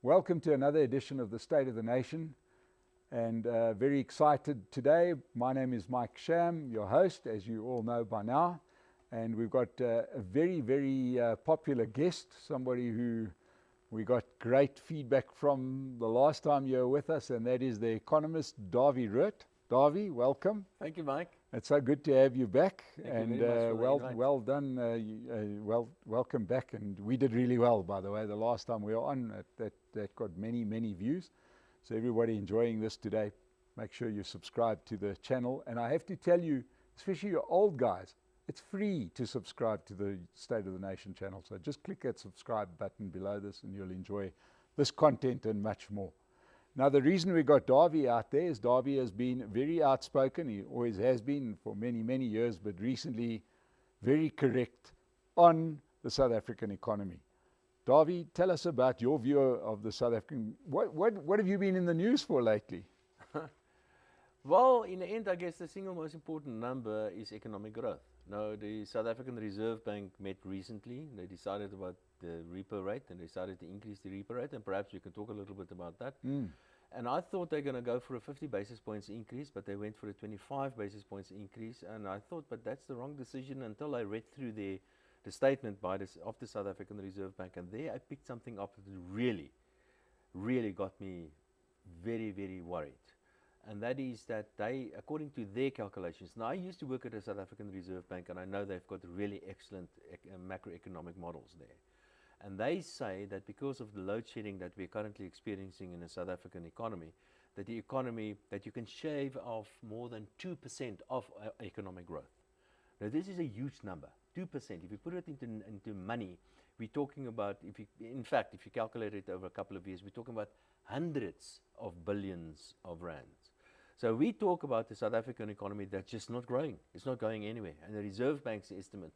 Welcome to another edition of the State of the Nation, and very excited today. My name is Mike Sham, your host, as you all know by now, and we've got a very popular guest, somebody who we got great feedback from the last time you were with us, and that is the Economist Dawie Roodt. Dawie, welcome. Thank you, Mike. It's so good to have you back. Thank you very much for the invite. Well done. Welcome back. And we did really well, by the way. The last time we were on, that got many views. So everybody enjoying this today, make sure you subscribe to the channel. And I have to tell you, especially your old guys, it's free to subscribe to the State of the Nation channel. So just click that subscribe button below this and you'll enjoy this content and much more. Now, the reason we got Dawie out there is Dawie has been very outspoken. He always has been for many years, but recently very correct on the South African economy. Dawie, tell us about your view of the South African. What have you been in the news for lately? Well, in the end, I guess the single most important number is economic growth. Now, the South African Reserve Bank met recently. They decided about the repo rate and they decided to increase the repo rate, and perhaps we can talk a little bit about that. And I thought they're going to go for a 50 basis points increase, but they went for a 25 basis points increase, and I thought, but that's the wrong decision until I read through the statement of the South African Reserve Bank, and there I picked something up that really got me very worried. And that is that they, according to their calculations, now I used to work at the South African Reserve Bank and I know they've got really excellent macroeconomic models there. And they say that because of the load shedding that we're currently experiencing in the South African economy, that you can shave off more than 2% of economic growth. Now this is a huge number, 2%. If you put it into money, we're talking about, if you calculate it over a couple of years, we're talking about hundreds of billions of rands. So we talk about the South African economy that's just not growing. It's not going anywhere. And the Reserve Bank's estimate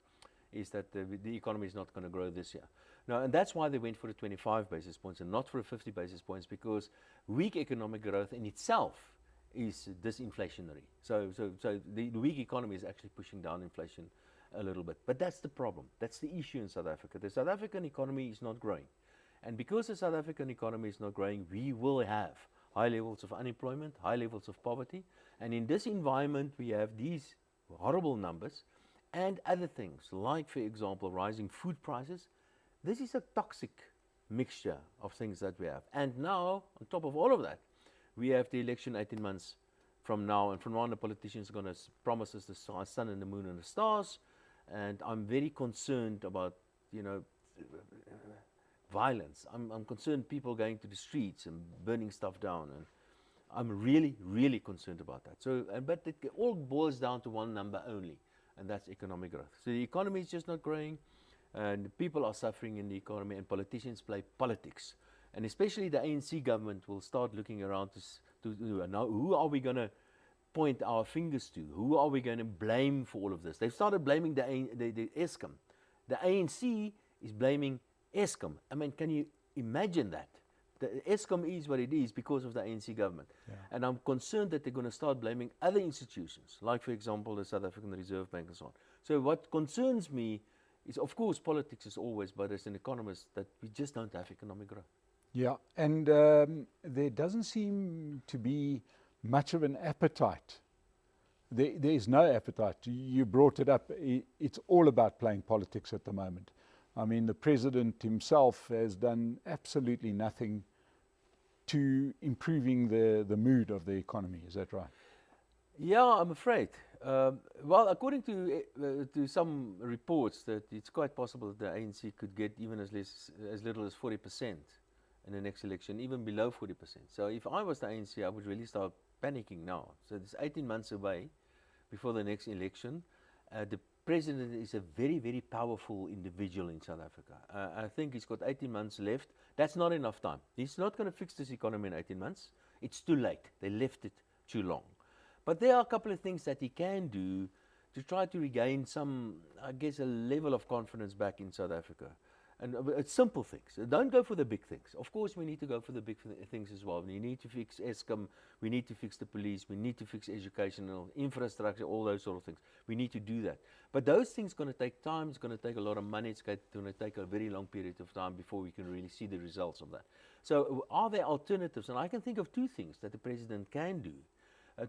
is that the economy is not going to grow this year. Now, and that's why they went for the 25 basis points and not for the 50 basis points, because weak economic growth in itself is disinflationary. So the weak economy is actually pushing down inflation a little bit. But that's the problem. That's the issue in South Africa. The South African economy is not growing. And because the South African economy is not growing, we will have high levels of unemployment, high levels of poverty. And in this environment, we have these horrible numbers and other things, like, for example, rising food prices. This is a toxic mixture of things that we have. And now, on top of all of that, we have the election 18 months from now. And from now on, the politicians are going to promise us the sun and the moon and the stars. And I'm very concerned about, violence. I'm concerned people going to the streets and burning stuff down, and I'm really concerned about that. So, but it all boils down to one number only, and that's economic growth. So the economy is just not growing, and people are suffering in the economy, and politicians play politics, and especially the ANC government will start looking around to now who are we going to point our fingers to? Who are we going to blame for all of this? They've started blaming the Eskom. The ANC is blaming Eskom. I mean, can you imagine that? The Eskom is what it is because of the ANC government. Yeah. And I'm concerned that they're going to start blaming other institutions, like, for example, the South African Reserve Bank and so on. So what concerns me is, of course, politics is always, but as an economist, that we just don't have economic growth. Yeah, and there doesn't seem to be much of an appetite. There is no appetite. You brought it up. It's all about playing politics at the moment. I mean, the president himself has done absolutely nothing to improving the mood of the economy. Is that right? Yeah, I'm afraid. Well, according to some reports, that it's quite possible that the ANC could get even as little as 40% in the next election, even below 40%. So if I was the ANC, I would really start panicking now. So it's 18 months away before the next election. The president is a very powerful individual in South Africa. I think he's got 18 months left. That's not enough time. He's not going to fix this economy in 18 months. It's too late. They left it too long. But there are a couple of things that he can do to try to regain some, I guess, a level of confidence back in South Africa. And it's simple things. Don't go for the big things. Of course, we need to go for the big things as well. We need to fix Eskom. We need to fix the police. We need to fix educational infrastructure, all those sort of things. We need to do that. But those things are going to take time. It's going to take a lot of money. It's going to take a very long period of time before we can really see the results of that. So are there alternatives? And I can think of two things that the president can do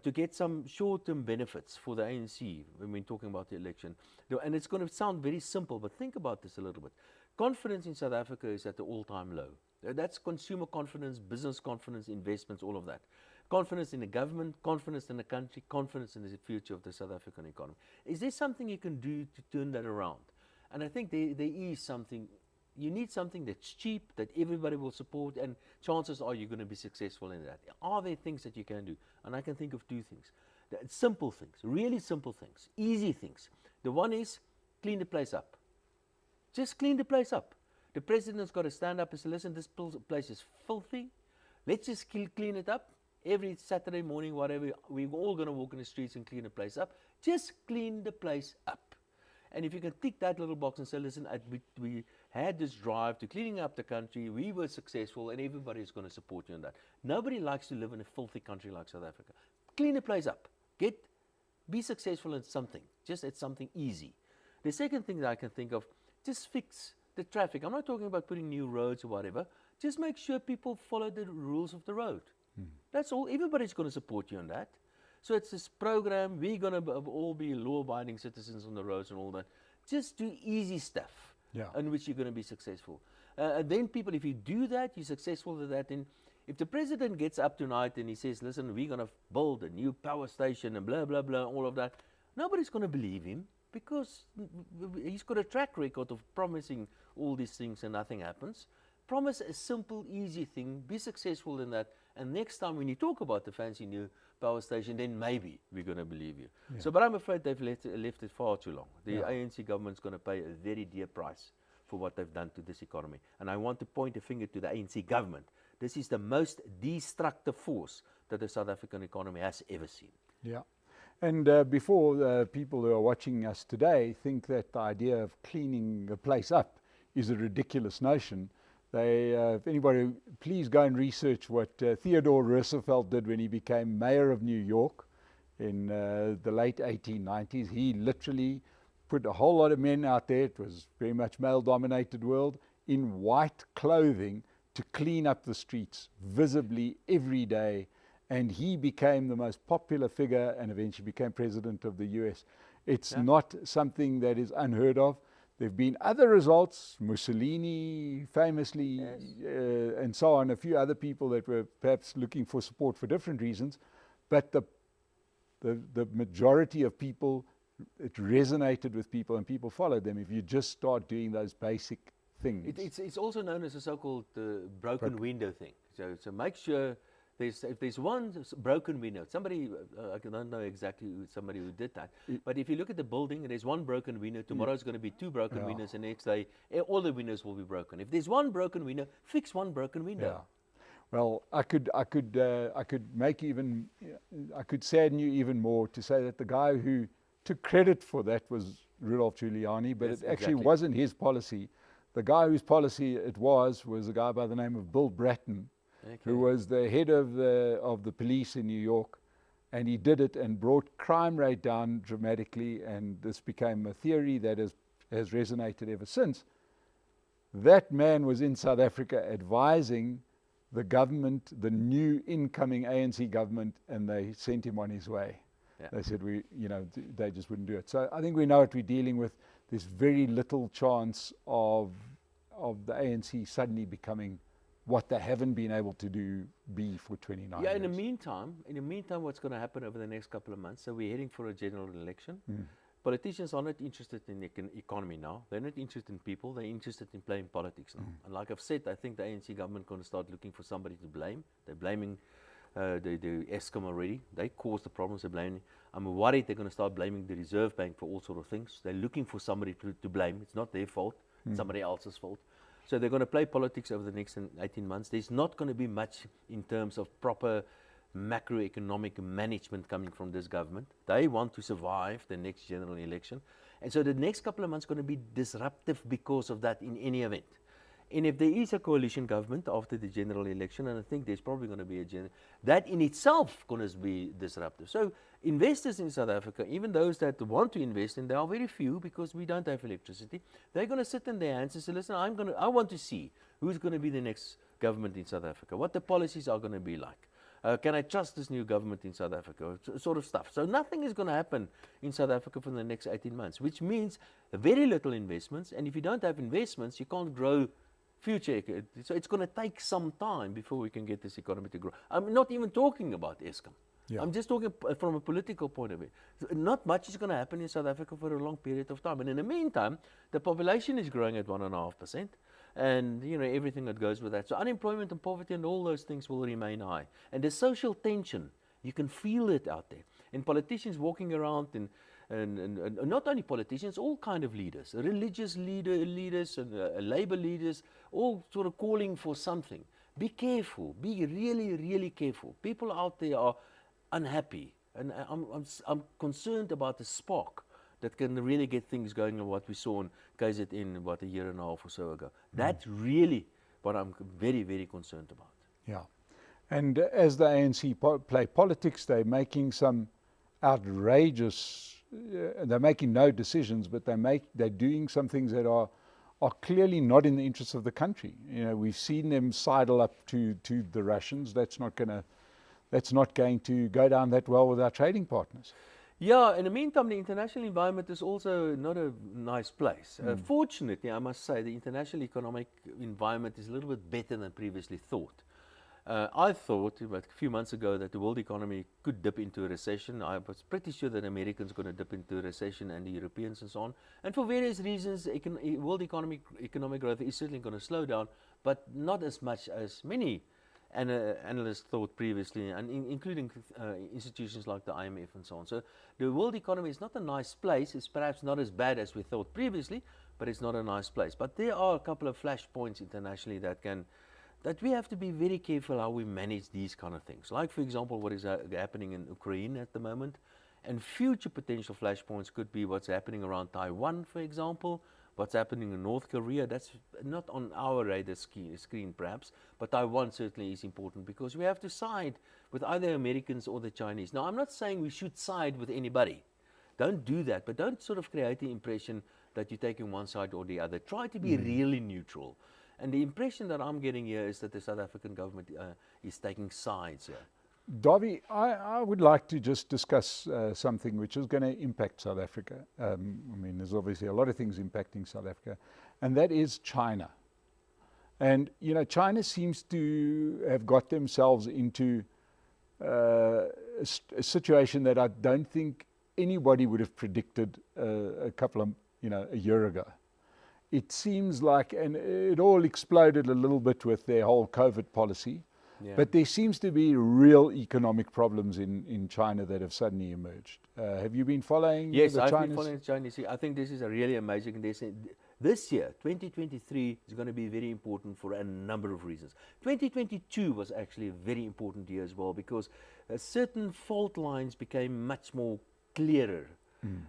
to get some short-term benefits for the ANC when we're talking about the election. And it's going to sound very simple, but think about this a little bit. Confidence in South Africa is at the all-time low. That's consumer confidence, business confidence, investments, all of that. Confidence in the government, confidence in the country, confidence in the future of the South African economy. Is there something you can do to turn that around? And I think there is something. You need something that's cheap, that everybody will support, and chances are you're going to be successful in that. Are there things that you can do? And I can think of two things. Simple things, really simple things, easy things. The one is clean the place up. Just clean the place up. The president's got to stand up and say, listen, this place is filthy. Let's just clean it up. Every Saturday morning, whatever, we're all going to walk in the streets and clean the place up. Just clean the place up. And if you can tick that little box and say, listen, we had this drive to cleaning up the country, we were successful, and everybody's going to support you in that. Nobody likes to live in a filthy country like South Africa. Clean the place up. Be successful at something. Just at something easy. The second thing that I can think of, just fix the traffic. I'm not talking about putting new roads or whatever. Just make sure people follow the rules of the road. That's all. Everybody's going to support you on that. So it's this program, we're going to all be law-abiding citizens on the roads and all that. Just do easy stuff in which you're going to be successful. And then people, if you do that, you're successful with that. And if the president gets up tonight and he says, listen, we're going to build a new power station and blah, blah, blah, all of that, nobody's going to believe him because he's got a track record of promising all these things and nothing happens. Promise a simple, easy thing, be successful in that, and next time when you talk about the fancy new power station, then maybe we're going to believe you. So, but I'm afraid they've left it far too long. The ANC government's going to pay a very dear price for what they've done to this economy. And I want to point a finger to the ANC government. This is the most destructive force that the South African economy has ever seen. Yeah. And before people who are watching us today think that the idea of cleaning the place up is a ridiculous notion, if anybody, please go and research what Theodore Roosevelt did when he became mayor of New York in the late 1890s. He literally put a whole lot of men out there, it was very much male-dominated world, in white clothing to clean up the streets visibly every day. And he became the most popular figure and eventually became president of the US. It's not something that is unheard of. There have been other results, Mussolini famously, and so on, a few other people that were perhaps looking for support for different reasons, but the majority of people, it resonated with people and people followed them if you just start doing those basic things. It's also known as a so-called broken window thing. So make sure if there's one broken window, somebody, I don't know exactly somebody who did that, but if you look at the building and there's one broken window, tomorrow's going to be two broken windows, and next day all the windows will be broken. If there's one broken window, fix one broken window. Well, I could sadden you even more to say that the guy who took credit for that was Rudolph Giuliani, but it actually wasn't his policy. The guy whose policy it was a guy by the name of Bill Bratton, who was the head of the police in New York, and he did it and brought crime rate down dramatically, and this became a theory that has resonated ever since. That man was in South Africa advising the government, the new incoming ANC government, and they sent him on his way. They said they just wouldn't do it. So I think we know what we're dealing with. There's very little chance of the ANC suddenly becoming what they haven't been able to be for 29 years. In the meantime, what's going to happen over the next couple of months? So we're heading for a general election. Politicians are not interested in the economy now. They're not interested in people. They're interested in playing politics now. And like I've said, I think the ANC government going to start looking for somebody to blame. They're blaming the Eskom already. They caused the problems. They're blaming. I'm worried they're going to start blaming the Reserve Bank for all sort of things. They're looking for somebody to blame. It's not their fault. It's somebody else's fault. So they're going to play politics over the next 18 months. There's not going to be much in terms of proper macroeconomic management coming from this government. They want to survive the next general election. And so the next couple of months are going to be disruptive because of that in any event. And if there is a coalition government after the general election, and I think there's probably going to be that in itself going to be disruptive. So investors in South Africa, even those that want to invest, and there are very few because we don't have electricity, they're going to sit in their hands and say, listen, I want to see who's going to be the next government in South Africa, what the policies are going to be like. Can I trust this new government in South Africa? Sort of stuff. So nothing is going to happen in South Africa for the next 18 months, which means very little investments. And if you don't have investments, you can't grow future. So it's going to take some time before we can get this economy to grow. I'm not even talking about Eskom. Yeah. I'm just talking from a political point of view. Not much is going to happen in South Africa for a long period of time. And in the meantime, the population is growing at 1.5%. And everything that goes with that. So unemployment and poverty and all those things will remain high. And the social tension, you can feel it out there. And politicians walking around, and not only politicians, all kind of leaders, religious leaders and labor leaders, all sort of calling for something. Be careful. Be really, really careful. People out there are unhappy. And I'm concerned about the spark that can really get things going on what we saw in KZN about a year and a half or so ago. That's really what I'm very, very concerned about. Yeah. And as the ANC play politics, they're making some outrageous, they're making no decisions, but they're doing some things that are clearly not in the interests of the country. We've seen them sidle up to the Russians. That's not going to go down that well with our trading partners. Yeah, in the meantime, the international environment is also not a nice place. Fortunately, I must say, the international economic environment is a little bit better than previously thought. I thought about a few months ago that the world economy could dip into a recession. I was pretty sure that Americans are going to dip into a recession, and the Europeans and so on. And for various reasons, world economic growth is certainly going to slow down, but not as much as many analysts thought previously, and including institutions like the IMF and so on. So the world economy is not a nice place. It's perhaps not as bad as we thought previously, but it's not a nice place. But there are a couple of flashpoints internationally that we have to be very careful how we manage these kind of things. Like, for example, what is happening in Ukraine at the moment. And future potential flashpoints could be what's happening around Taiwan, for example, what's happening in North Korea. That's not on our radar screen perhaps, but Taiwan certainly is important because we have to side with either Americans or the Chinese. Now, I'm not saying we should side with anybody. Don't do that, but don't sort of create the impression that you're taking one side or the other. Try to be really neutral. And the impression that I'm getting here is that the South African government is taking sides here. Dawie, I would like to just discuss something which is going to impact South Africa. I mean, there's obviously a lot of things impacting South Africa, and that is China. And, China seems to have got themselves into a situation that I don't think anybody would have predicted a year ago. It seems like, and it all exploded a little bit with their whole COVID policy. Yeah. But there seems to be real economic problems in China that have suddenly emerged. Have you been following the Chinese? Yes, I've been following China. I think this is a really amazing. This year, 2023, is going to be very important for a number of reasons. 2022 was actually a very important year as well because certain fault lines became much more clearer.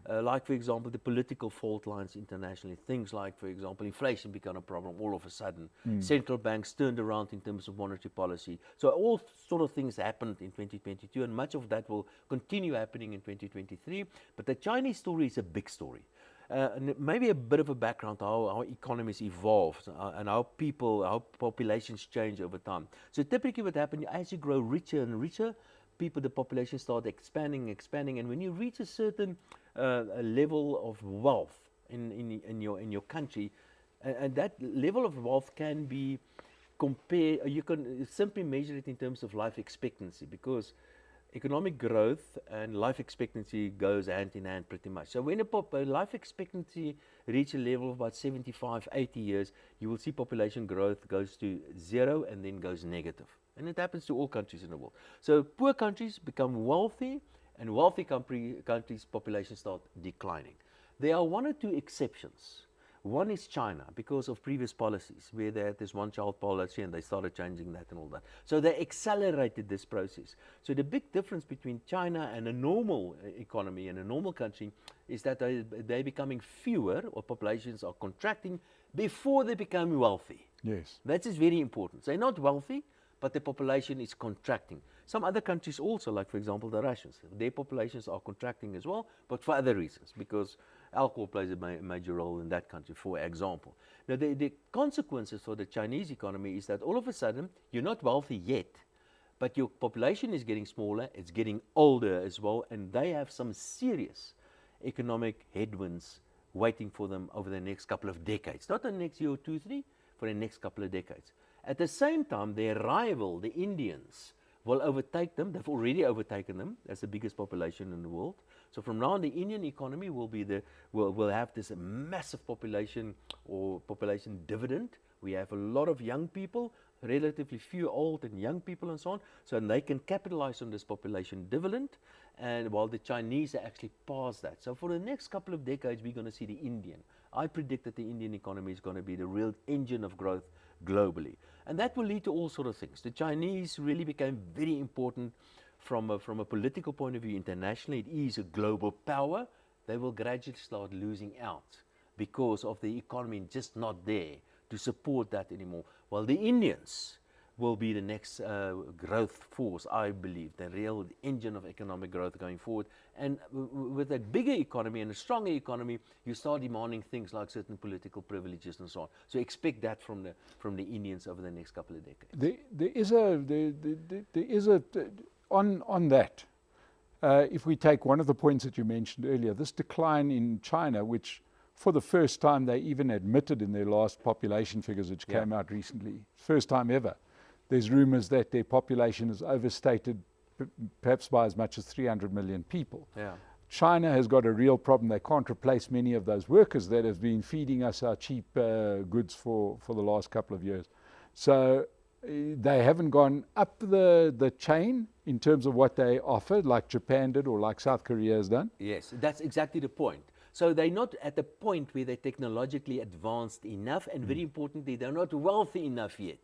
Like, for example, the political fault lines internationally. Things like, for example, inflation became a problem all of a sudden. Central banks turned around in terms of monetary policy. So all sort of things happened in 2022, and much of that will continue happening in 2023. But the Chinese story is a big story. And maybe a bit of a background how economies evolve and how populations change over time. So typically what happens, as you grow richer and richer, the population start expanding, and when you reach a certain level of wealth in your country, and that level of wealth can be compared, you can simply measure it in terms of life expectancy, because economic growth and life expectancy goes hand in hand pretty much. So when a life expectancy reaches a level of about 75, 80 years, you will see population growth goes to zero and then goes negative. And it happens to all countries in the world. So poor countries become wealthy, and wealthy countries' populations start declining. There are one or two exceptions. One is China, because of previous policies, where they had this one-child policy and they started changing that and all that. So they accelerated this process. So the big difference between China and a normal economy and a normal country is that they're becoming fewer, or populations are contracting, before they become wealthy. Yes. That is very important. They're not wealthy, but the population is contracting. Some other countries also, like for example the Russians, their populations are contracting as well, but for other reasons, because alcohol plays a major role in that country, for example. Now, the consequences for the Chinese economy is that all of a sudden, you're not wealthy yet, but your population is getting smaller, it's getting older as well, and they have some serious economic headwinds waiting for them over the next couple of decades. Not the next year or 2, 3, for the next couple of decades. At the same time, their rival, the Indians, will overtake them. They've already overtaken them as the biggest population in the world. So from now on, the Indian economy will have this massive population or population dividend. We have a lot of young people, relatively few old and young people and so on, so they can capitalize on this population dividend, and while the Chinese are actually past that. So for the next couple of decades, we're going to see the Indian. I predict that the Indian economy is going to be the real engine of growth globally. And that will lead to all sorts of things. The Chinese really became very important from a political point of view internationally. It is a global power. They will gradually start losing out because of the economy just not there to support that anymore. While the Indians will be the next growth force, I believe, the real engine of economic growth going forward. And with a bigger economy and a stronger economy, you start demanding things like certain political privileges and so on. So expect that from the Indians over the next couple of decades. There is a on that. If we take one of the points that you mentioned earlier, this decline in China, which for the first time they even admitted in their last population figures, which came out recently, first time ever. There's rumors that their population is overstated perhaps by as much as 300 million people. Yeah. China has got a real problem. They can't replace many of those workers that have been feeding us our cheap goods for the last couple of years. So they haven't gone up the chain in terms of what they offer, like Japan did or like South Korea has done. Yes, that's exactly the point. So they're not at the point where they're technologically advanced enough, and very importantly, they're not wealthy enough yet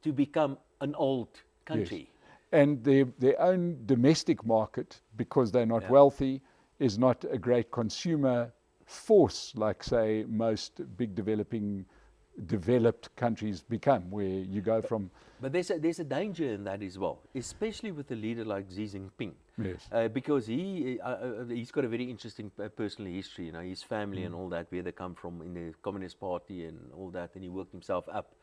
to become an old country. Yes. And their own domestic market, because they're not wealthy, is not a great consumer force like, say, most big developed countries become, where you go from... But there's a danger in that as well, especially with a leader like Xi Jinping. Yes. Because he's got a very interesting personal history, you know, his family and all that, where they come from in the Communist Party and all that, and he worked himself up.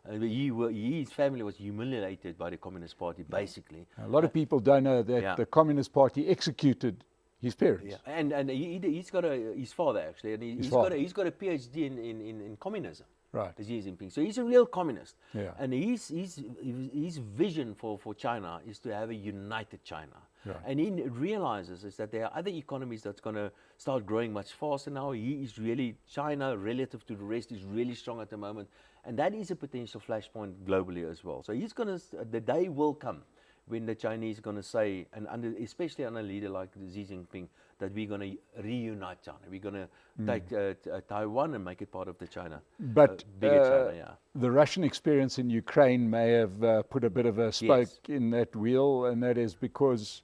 His family was humiliated by the Communist Party, basically. A lot of people don't know that the Communist Party executed his parents. Yeah. And he's got his father actually, and he's got a PhD in communism. Right. Xi Jinping. So he's a real communist. Yeah. And his vision for China is to have a united China. Right. And he realizes is that there are other economies that's going to start growing much faster now. He is really, China relative to the rest is really strong at the moment. And that is a potential flashpoint globally as well. So he's going to, the day will come when the Chinese are going to say, and especially under a leader like Xi Jinping, that we're going to reunite China. We're going to take Taiwan and make it part of the China. But bigger China, the Russian experience in Ukraine may have put a bit of a spoke in that wheel, and that is because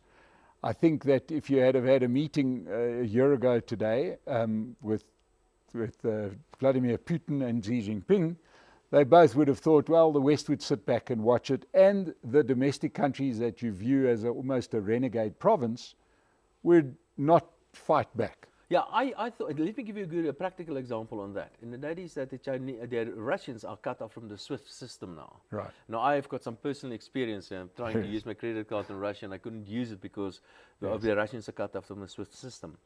I think that if you had have had a meeting a year ago today with Vladimir Putin and Xi Jinping, they both would have thought, well, the West would sit back and watch it, and the domestic countries that you view as almost a renegade province would not fight back. Yeah, I thought, let me give you a practical example on that. And that is that the Russians are cut off from the SWIFT system now. Right. Now, I've got some personal experience. I'm trying to use my credit card in Russia, and I couldn't use it because the Russians are cut off from the SWIFT system.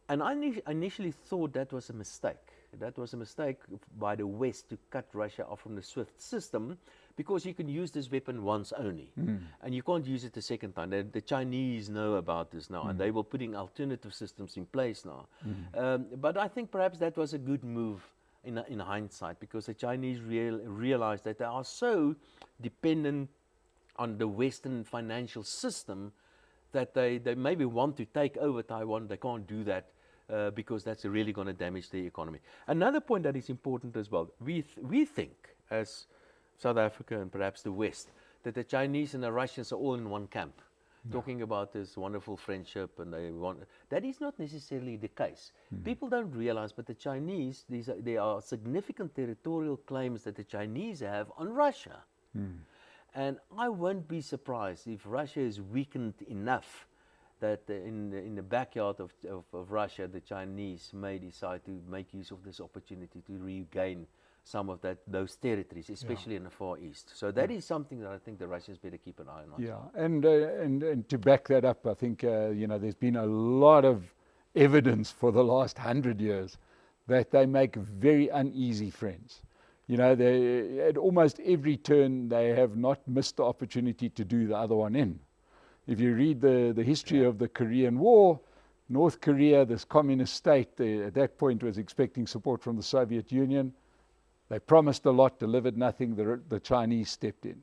And I initially thought that was a mistake. That was a mistake by the West to cut Russia off from the SWIFT system, because you can use this weapon once only, and you can't use it a second time. The Chinese know about this now, and they were putting alternative systems in place now. But I think perhaps that was a good move in hindsight, because the Chinese realized that they are so dependent on the Western financial system that they maybe want to take over Taiwan. They can't do that. Because that's really going to damage the economy. Another point that is important as well, we think, as South Africa and perhaps the West, that the Chinese and the Russians are all in one camp, talking about this wonderful friendship, and that is not necessarily the case. People don't realize, but the Chinese, there are significant territorial claims that the Chinese have on Russia. And I won't be surprised if Russia is weakened enough that in the backyard of Russia, the Chinese may decide to make use of this opportunity to regain some of those territories, especially in the Far East. So that is something that I think the Russians better keep an eye on. Yeah, and to back that up, I think there's been a lot of evidence for the last 100 years that they make very uneasy friends. They, at almost every turn, they have not missed the opportunity to do the other one in. If you read the history of the Korean War, North Korea, this communist state, at that point was expecting support from the Soviet Union. They promised a lot, delivered nothing. The Chinese stepped in.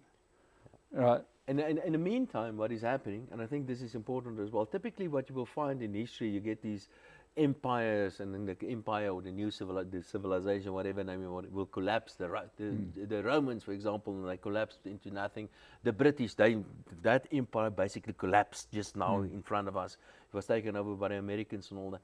And in the meantime, what is happening, and I think this is important as well, typically what you will find in history, you get these empires, and then the empire or the new civilization, whatever name you want, will collapse. The Romans, for example, they collapsed into nothing. The British, that empire basically collapsed just now in front of us. It was taken over by the Americans and all that.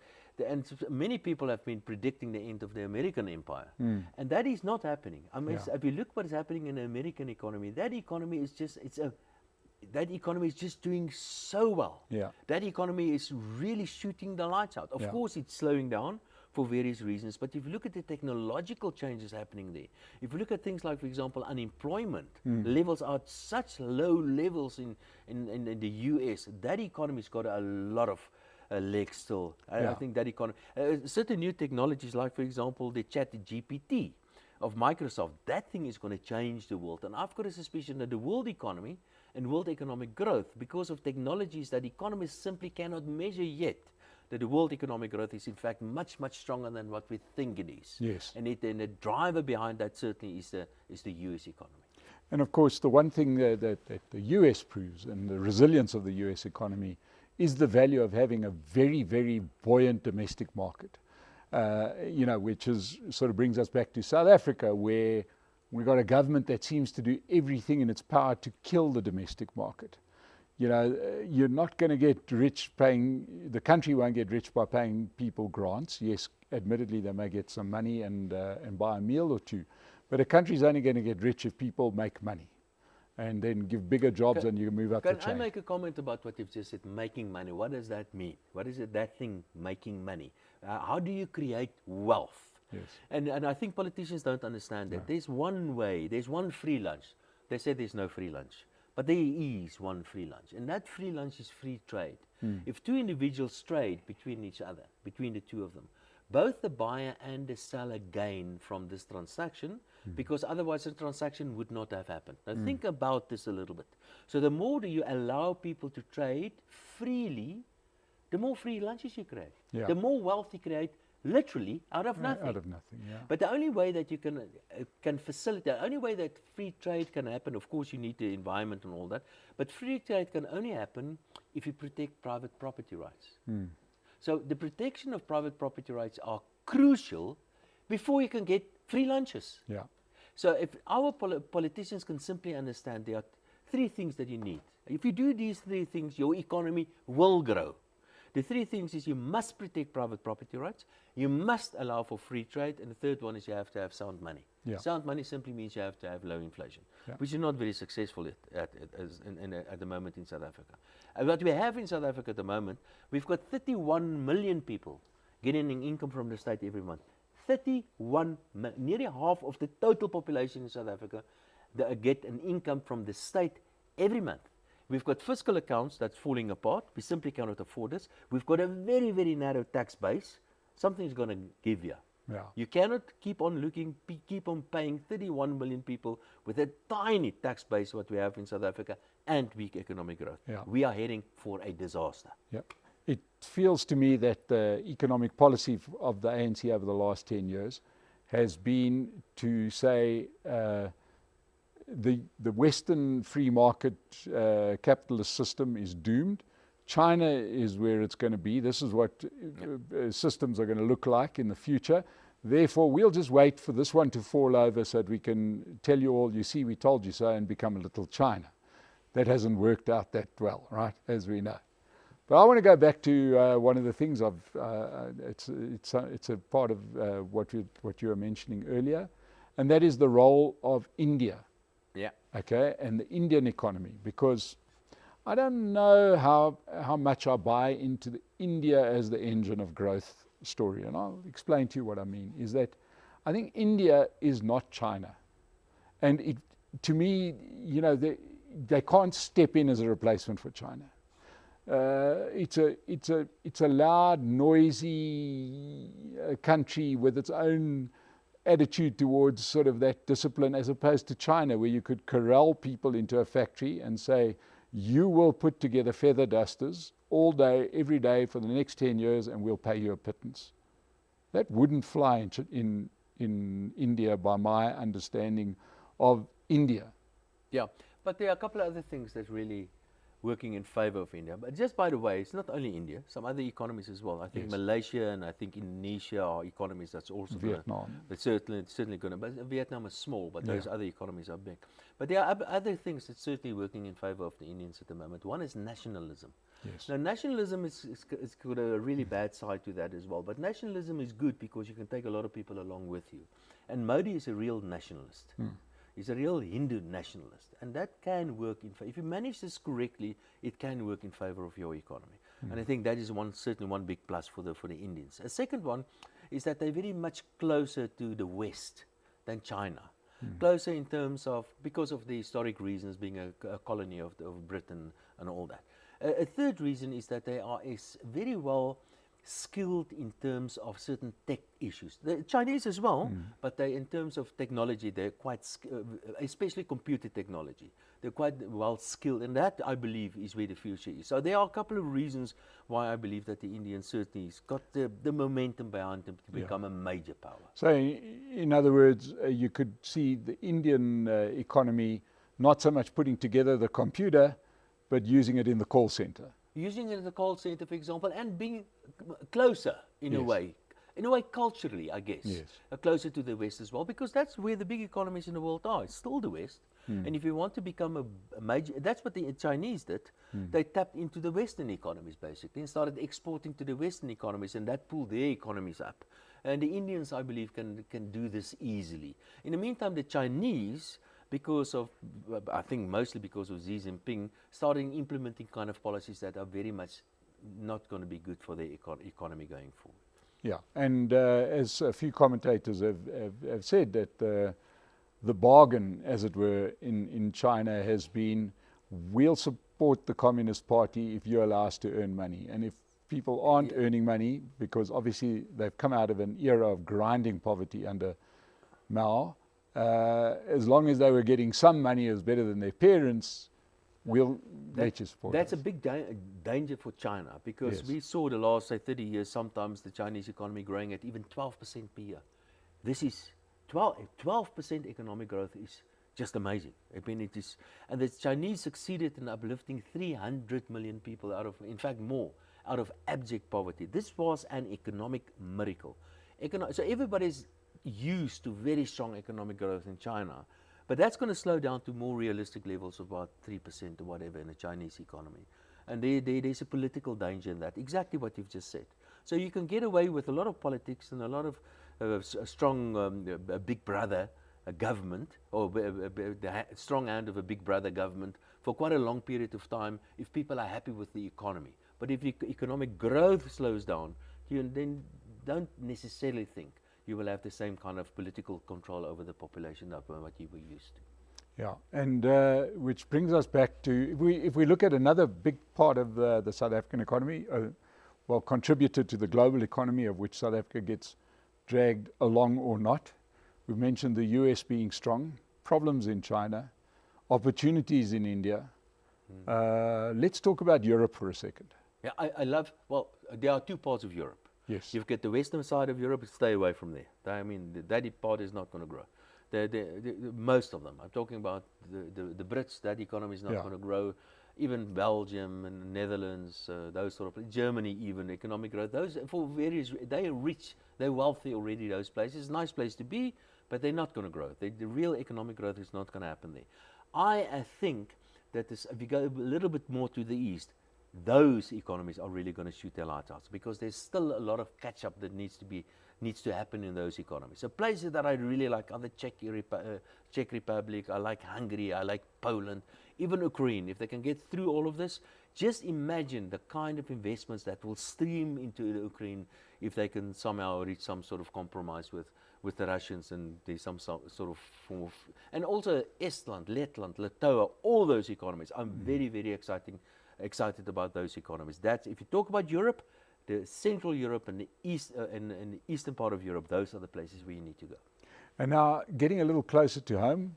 And many people have been predicting the end of the American empire. And that is not happening. I mean, if you look what is happening in the American economy, that economy is just, that economy is just doing so well. That economy is really shooting the lights out. Of course, it's slowing down for various reasons, but if you look at the technological changes happening there, if you look at things like, for example, unemployment levels are at such low levels in the US, that economy's got a lot of legs still. I think that economy, certain new technologies like, for example, the ChatGPT of Microsoft, that thing is going to change the world. And I've got a suspicion that the world economy and world economic growth, because of technologies that economists simply cannot measure yet, that the world economic growth is in fact much, much stronger than what we think it is. Yes. And the driver behind that certainly is the US economy. And of course, the one thing that the US proves, and the resilience of the US economy, is the value of having a very, very buoyant domestic market. Which is sort of brings us back to South Africa, where we've got a government that seems to do everything in its power to kill the domestic market. You're not going to get rich the country won't get rich by paying people grants. Yes, admittedly, they may get some money and buy a meal or two, but a country's only going to get rich if people make money and then give bigger jobs and you move up the chain. Can I make a comment about what you've just said, making money? What does that mean? What is it, that thing, making money? How do you create wealth? Yes. And I think politicians don't understand that. There's one way, there's one free lunch. They say there's no free lunch, but there is one free lunch, and that free lunch is free trade. If two individuals trade between each other, between the two of them, both the buyer and the seller gain from this transaction, because otherwise the transaction would not have happened. Now think about this a little bit. So the more you allow people to trade freely, the more free lunches you create. The more wealth you create, literally out of nothing. Out of nothing, yeah. But the only way that you can facilitate, the only way that free trade can happen, of course you need the environment and all that, but free trade can only happen if you protect private property rights. So the protection of private property rights are crucial before you can get free lunches. So if our politicians can simply understand there are three things that you need. If you do these three things, your economy will grow. The three things is you must protect private property rights, you must allow for free trade, and the third one is you have to have sound money. Sound money simply means you have to have low inflation, which is not very successful at the moment in South Africa. And what we have in South Africa at the moment, we've got 31 million people getting an income from the state every month. 31 million, nearly half of the total population in South Africa that get an income from the state every month. We've got fiscal accounts that's falling apart. We simply cannot afford this. We've got a very, very narrow tax base. Something's going to give you. You cannot keep on keep on paying 31 million people with a tiny tax base, what we have in South Africa, and weak economic growth. We are heading for a disaster. It feels to me that the economic policy of the ANC over the last 10 years has been to say the Western free market capitalist system is doomed. China is where it's going to be. This is what systems are going to look like in the future. Therefore, we'll just wait for this one to fall over so that we can tell you all, you see, we told you so, and become a little China. That hasn't worked out that well, right, as we know. But I want to go back to one of the things it's a part of what you were mentioning earlier, and that is the role of India. Okay, and the Indian economy, because I don't know how much I buy into India as the engine of growth story. And I'll explain to you what I mean, is that I think India is not China. And it, to me, you know, they can't step in as a replacement for China. It's a loud, noisy country with its own attitude towards sort of that discipline, as opposed to China, where you could corral people into a factory and say, you will put together feather dusters all day, every day for the next 10 years, and we'll pay you a pittance. That wouldn't fly in India, by my understanding of India. Yeah, but there are a couple of other things that really working in favor of India. But just by the way, it's not only India, some other economies as well. I think Malaysia and I think Indonesia are economies that's also Vietnam. It's certainly going to, but Vietnam is small, but those other economies are big. But there are other things that's certainly working in favor of the Indians at the moment. One is nationalism. Yes. Now, nationalism is got a really bad side to that as well. But nationalism is good because you can take a lot of people along with you. And Modi is a real nationalist. He's a real Hindu nationalist, and that can work in favor. If you manage this correctly, it can work in favor of your economy. And I think that is certainly one big plus for the Indians. A second one is that they're very much closer to the West than China. Closer in terms of, because of the historic reasons, being a colony of Britain and all that. A third reason is that they are very well skilled in terms of certain tech issues. The Chinese as well, but they, in terms of technology, they're quite, especially computer technology, they're quite well skilled, and that, I believe, is where the future is. So there are a couple of reasons why I believe that the Indians certainly has got the momentum behind them to become a major power. So, in other words, you could see the Indian economy not so much putting together the computer, but using it in the call center. Using it as a call center, for example, and being closer in a way culturally, I guess, closer to the West as well, because that's where the big economies in the world are. It's still the West. And if you want to become a major, that's what the Chinese did. They tapped into the Western economies basically and started exporting to the Western economies, and that pulled their economies up. And the Indians, I believe, can do this easily. In the meantime, the Chinese, because of, I think mostly because of Xi Jinping, starting implementing kind of policies that are very much not going to be good for the economy going forward. Yeah, and as a few commentators have said, that the bargain, as it were, in China has been, we'll support the Communist Party if you allow us to earn money. And if people aren't earning money, because obviously they've come out of an era of grinding poverty under Mao, as long as they were getting some money as better than their parents, we'll let you support That's us. a big danger for China, because we saw the last, say, 30 years, sometimes the Chinese economy growing at even 12% per year. This is 12% economic growth is just amazing. I mean, it is, and the Chinese succeeded in uplifting 300 million people out of, in fact more, out of abject poverty. This was an economic miracle. So everybody's used to very strong economic growth in China, but that's going to slow down to more realistic levels of about 3% or whatever in the Chinese economy. And there's a political danger in that, exactly what you've just said. So you can get away with a lot of politics and a lot of a strong big brother government, or the strong hand of a big brother government for quite a long period of time if people are happy with the economy. But if economic growth slows down, you then don't necessarily think you will have the same kind of political control over the population that what you were used to. Yeah, and which brings us back to, if we look at another big part of the South African economy, well, contributed to the global economy, of which South Africa gets dragged along or not. We've mentioned the US being strong, problems in China, opportunities in India. Let's talk about Europe for a second. Yeah, I love, well, there are two parts of Europe. Yes. You've got the western side of Europe, stay away from there. I mean, that part is not going to grow. Most of them, I'm talking about the Brits, that economy is not going to grow. Even Belgium and Netherlands, those sort of places, Germany even, economic growth, those for various, they are rich, they're wealthy already, those places. Nice place to be, but they're not going to grow. The real economic growth is not going to happen there. I think that this, if you go a little bit more to the east, those economies are really going to shoot their lights out, because there's still a lot of catch-up that needs to happen in those economies. So places that I really like are the Czech Republic, I like Hungary, I like Poland, even Ukraine. If they can get through all of this, just imagine the kind of investments that will stream into Ukraine if they can somehow reach some sort of compromise with the Russians, and there's some sort of form of, and also Estland, Letland, Lithuania, all those economies. I'm very, very excited about those economies. That's, if you talk about Europe, the Central Europe and the East and the eastern part of Europe, those are the places where you need to go. And now, getting a little closer to home,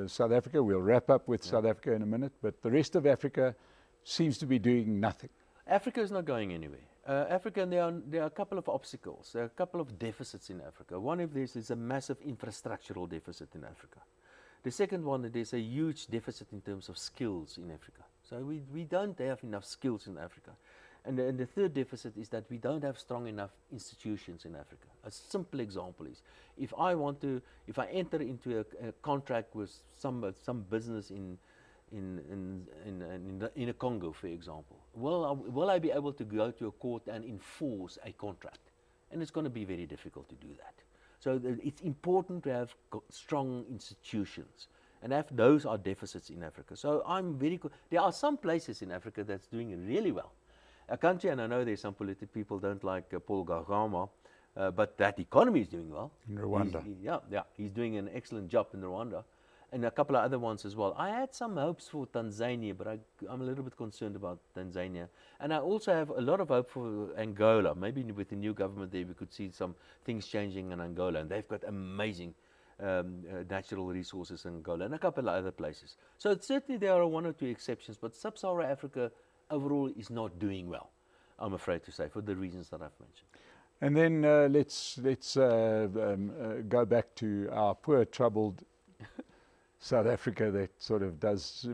South Africa, we'll wrap up with South Africa in a minute, but the rest of Africa seems to be doing nothing. Africa is not going anywhere. Africa, there are a couple of obstacles. There are a couple of deficits in Africa. One of these is a massive infrastructural deficit in Africa. The second one, there's a huge deficit in terms of skills in Africa. So we don't have enough skills in Africa. And the third deficit is that we don't have strong enough institutions in Africa. A simple example is, if I enter into a contract with some business in a Congo, for example, will I be able to go to a court and enforce a contract? And it's going to be very difficult to do that. So it's important to have strong institutions, and those are deficits in Africa. So there are some places in Africa that's doing really well. A country, and I know there's some political people don't like Paul Kagame, but that economy is doing well. In Rwanda. He's doing an excellent job in Rwanda, and a couple of other ones as well. I had some hopes for Tanzania, but I'm a little bit concerned about Tanzania. And I also have a lot of hope for Angola. Maybe with the new government there, we could see some things changing in Angola, and they've got amazing natural resources in Angola, and a couple of other places. So certainly there are one or two exceptions, but Sub-Saharan Africa overall is not doing well, I'm afraid to say, for the reasons that I've mentioned. And then let's go back to our poor, troubled South Africa that sort of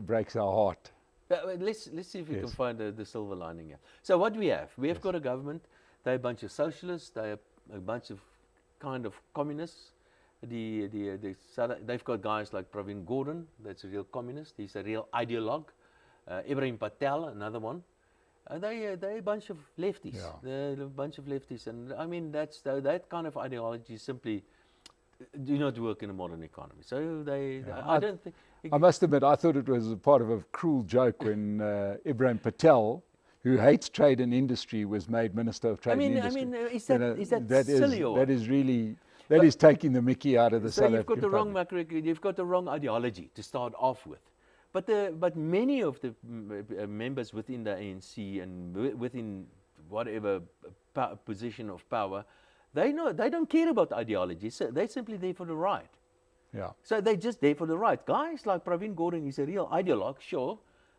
breaks our heart. Let's see if we can find the silver lining here. So what we have got a government. They're a bunch of socialists. They're a bunch of kind of communists. They've got guys like Pravin Gordhan. That's a real communist. He's a real ideologue. Ibrahim Patel, another one. They're a bunch of lefties. Yeah. They're a bunch of lefties, and I mean that kind of ideology simply do not work in a modern economy. So I don't think. I must admit, I thought it was a part of a cruel joke when Ibrahim Patel, who hates trade and industry, was made Minister of Trade and Industry. I mean, is that silly or what? That is taking the mickey out of the South African public. So you've got the wrong ideology to start off with. But many of the members within the ANC and within whatever position of power, they don't care about ideology. So they're simply there for the right. Yeah. So they're just there for the right. Guys like Pravin Gordhan, he's a real ideologue, sure,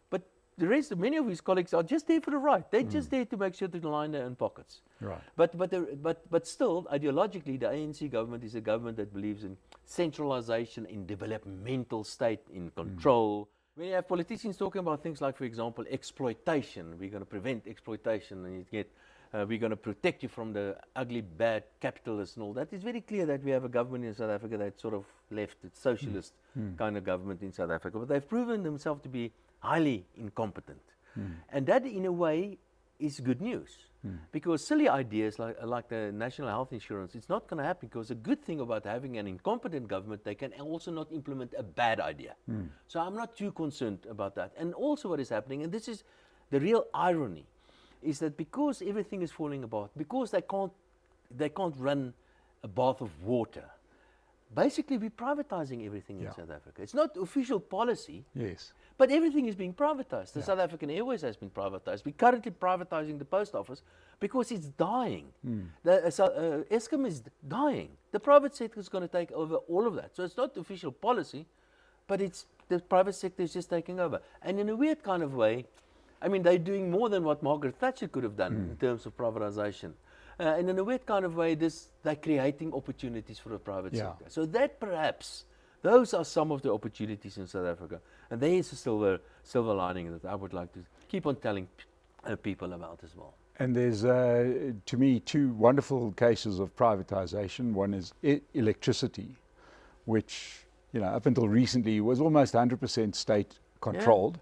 but the rest, many of his colleagues are just there for the right. They're just there to make sure to line their own pockets. Right. But still, ideologically, the ANC government is a government that believes in centralization, in developmental state, in control. When you have politicians talking about things like, for example, exploitation, we're going to prevent exploitation, and you get, we're going to protect you from the ugly, bad capitalists and all that. It's very clear that we have a government in South Africa that's sort of left, it's socialist kind of government in South Africa. But they've proven themselves to be highly incompetent. And that, in a way, is good news. Because silly ideas like the national health insurance, it's not going to happen, because the good thing about having an incompetent government, they can also not implement a bad idea. So I'm not too concerned about that. And also what is happening, and this is the real irony, is that because everything is falling apart, because they can't run a bath of water, basically we're privatizing everything in South Africa. It's not official policy. Yes. But everything is being privatized. The South African Airways has been privatized. We're currently privatizing the post office because it's dying. Eskom is dying. The private sector is going to take over all of that. So it's not official policy, but the private sector is just taking over. And in a weird kind of way, I mean, they're doing more than what Margaret Thatcher could have done in terms of privatization. And in a weird kind of way, they're creating opportunities for the private sector. So that perhaps, those are some of the opportunities in South Africa. And there is a silver lining that I would like to keep on telling people about as well. And there's, to me, two wonderful cases of privatization. One is electricity, which, up until recently was almost 100% state controlled.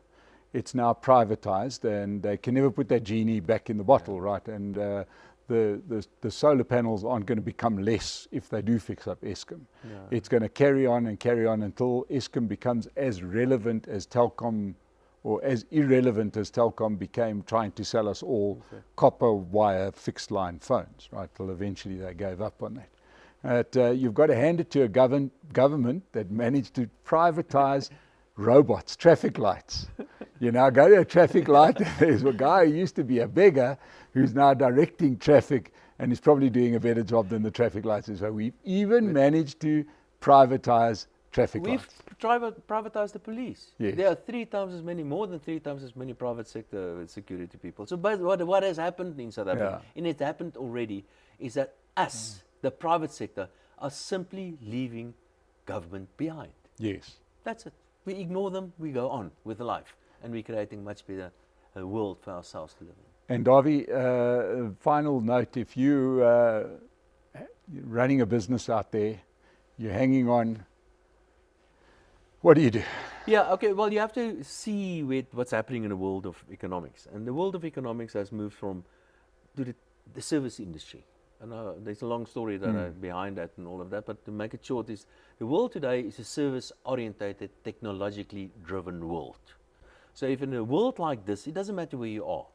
it's now privatized, and they can never put that genie back in the bottle, right? And the solar panels aren't going to become less if they do fix up Eskom. Yeah. It's going to carry on and carry on until Eskom becomes as relevant as Telkom, or as irrelevant as Telkom became trying to sell us all copper wire fixed line phones, right? Till eventually they gave up on that. You've got to hand it to a government that managed to privatize robots, traffic lights. You know, go to a traffic light, there's a guy who used to be a beggar who's now directing traffic and is probably doing a better job than the traffic lights. So we've even managed to privatize traffic lights. We've privatized the police. Yes. There are more than three times as many private sector security people. So but what has happened in South Africa, and it happened already, is that us, the private sector, are simply leaving government behind. Yes. That's it. We ignore them, we go on with life, and we're creating a much better world for ourselves to live in. And Dawie, final note, if you're running a business out there, you're hanging on, what do you do? Yeah, okay, well, you have to see what's happening in the world of economics. And the world of economics has moved to the service industry. And there's a long story that behind that and all of that, but to make it short, is the world today is a service-orientated, technologically driven world. So if in a world like this, it doesn't matter where you are.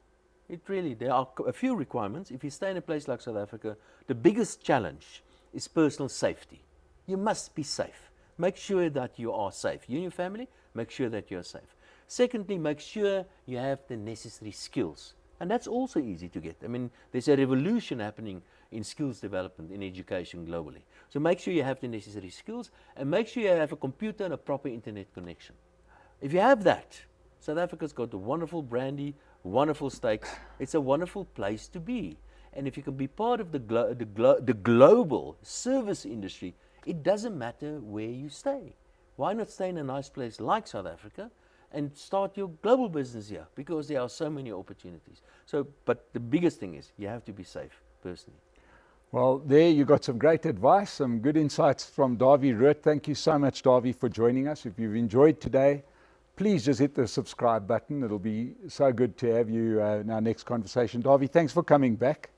There are a few requirements. If you stay in a place like South Africa, the biggest challenge is personal safety. You must be safe. Make sure that you are safe. You and your family, make sure that you're safe. Secondly, make sure you have the necessary skills. And that's also easy to get. I mean, there's a revolution happening in skills development in education globally. So make sure you have the necessary skills, and make sure you have a computer and a proper internet connection. If you have that, South Africa's got a wonderful brandy, wonderful steaks. It's a wonderful place to be. And if you can be part of the global service industry, it doesn't matter where you stay. Why not stay in a nice place like South Africa and start your global business here? Because there are so many opportunities. But the biggest thing is you have to be safe personally. Well, there you got some great advice, some good insights from Dawie Roodt. Thank you so much, Dawie, for joining us. If you've enjoyed today, please just hit the subscribe button. It'll be so good to have you in our next conversation. Dawie, thanks for coming back.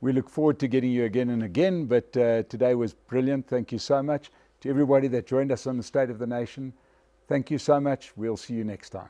We look forward to getting you again and again, but today was brilliant. Thank you so much. To everybody that joined us on the State of the Nation, thank you so much. We'll see you next time.